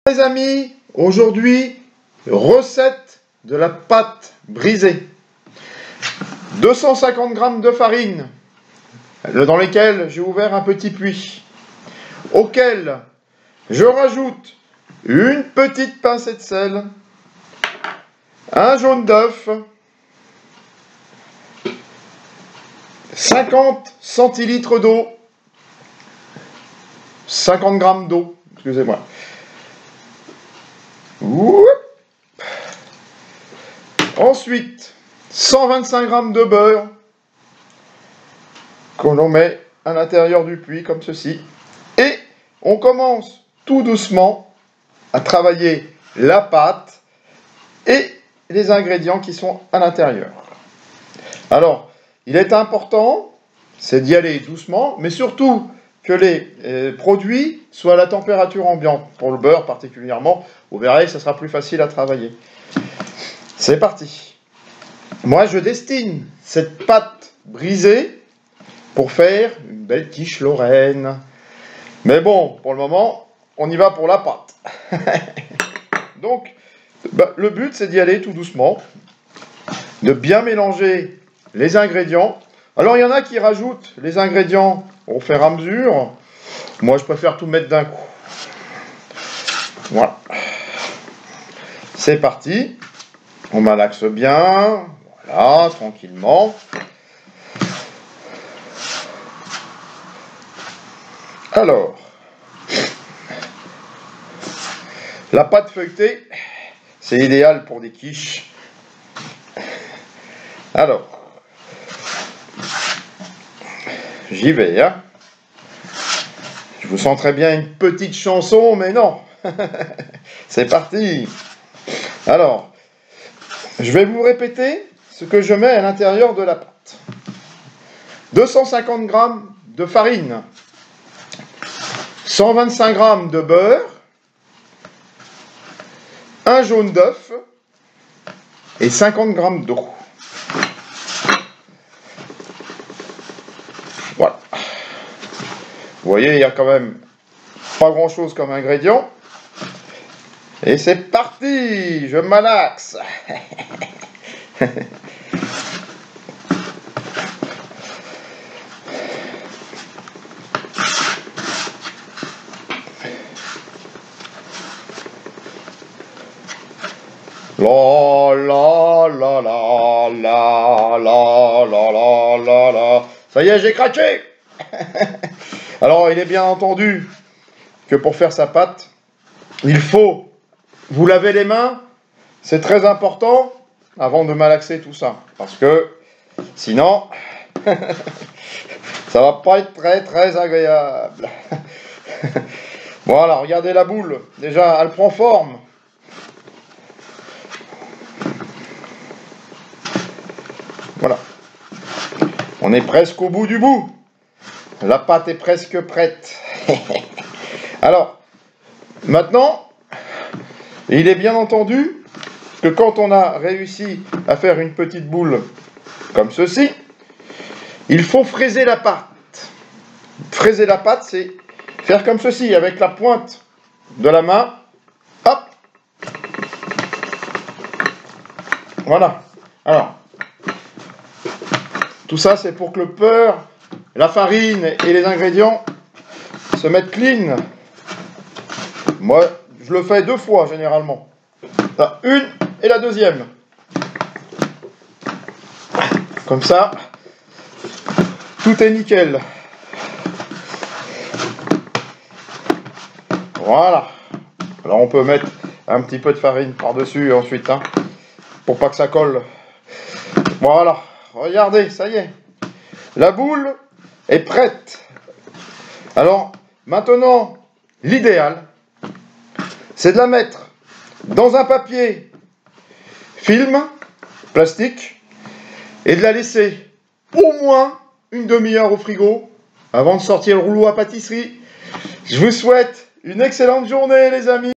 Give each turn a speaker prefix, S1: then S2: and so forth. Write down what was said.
S1: Les amis, aujourd'hui, recette de la pâte brisée. 250 g de farine, dans lesquelles j'ai ouvert un petit puits, auquel je rajoute une petite pincée de sel, un jaune d'œuf, 50 centilitres d'eau, 50 g d'eau, excusez-moi. Ensuite, 125 g de beurre que l'on met à l'intérieur du puits comme ceci. Et on commence tout doucement à travailler la pâte et les ingrédients qui sont à l'intérieur. Alors, il est important, c'est d'y aller doucement, mais surtout que les produits soient à la température ambiante. Pour le beurre particulièrement, vous verrez, ça sera plus facile à travailler. C'est parti. Moi, je destine cette pâte brisée pour faire une belle quiche lorraine. Mais bon, pour le moment, on y va pour la pâte. Donc, le but, c'est d'y aller tout doucement, de bien mélanger les ingrédients. Alors, il y en a qui rajoutent les ingrédients au fur et à mesure. Moi, je préfère tout mettre d'un coup. Voilà. C'est parti. On malaxe bien. Voilà, tranquillement. Alors, la pâte feuilletée, c'est idéal pour des quiches. Alors, j'y vais, hein. Je vous sens très bien une petite chanson, mais non. C'est parti. Alors, je vais vous répéter ce que je mets à l'intérieur de la pâte. 250 g de farine, 125 g de beurre, un jaune d'œuf et 50 g d'eau. Voilà. Vous voyez, il y a quand même pas grand chose comme ingrédient. Et c'est parti, je malaxe. La la la la la la la la la. Ça y est, j'ai craqué. Alors, il est bien entendu que pour faire sa pâte, il faut vous laver les mains. C'est très important avant de malaxer tout ça, parce que sinon, ça va pas être très agréable. Voilà, regardez la boule. Déjà, elle prend forme. Voilà. On est presque au bout du bout. La pâte est presque prête. Alors, maintenant, il est bien entendu que quand on a réussi à faire une petite boule comme ceci, il faut fraiser la pâte. Fraiser la pâte, c'est faire comme ceci, avec la pointe de la main. Hop. Voilà. Alors, tout ça, c'est pour que le beurre, la farine et les ingrédients se mettent clean. Moi, je le fais 2 fois, généralement. La une et la deuxième. Comme ça, tout est nickel. Voilà. Alors, on peut mettre un petit peu de farine par-dessus ensuite, hein, pour pas que ça colle. Voilà. Regardez, ça y est. La boule est prête. Alors, maintenant, l'idéal, c'est de la mettre dans un papier film, plastique, et de la laisser au moins une demi-heure au frigo avant de sortir le rouleau à pâtisserie. Je vous souhaite une excellente journée, les amis.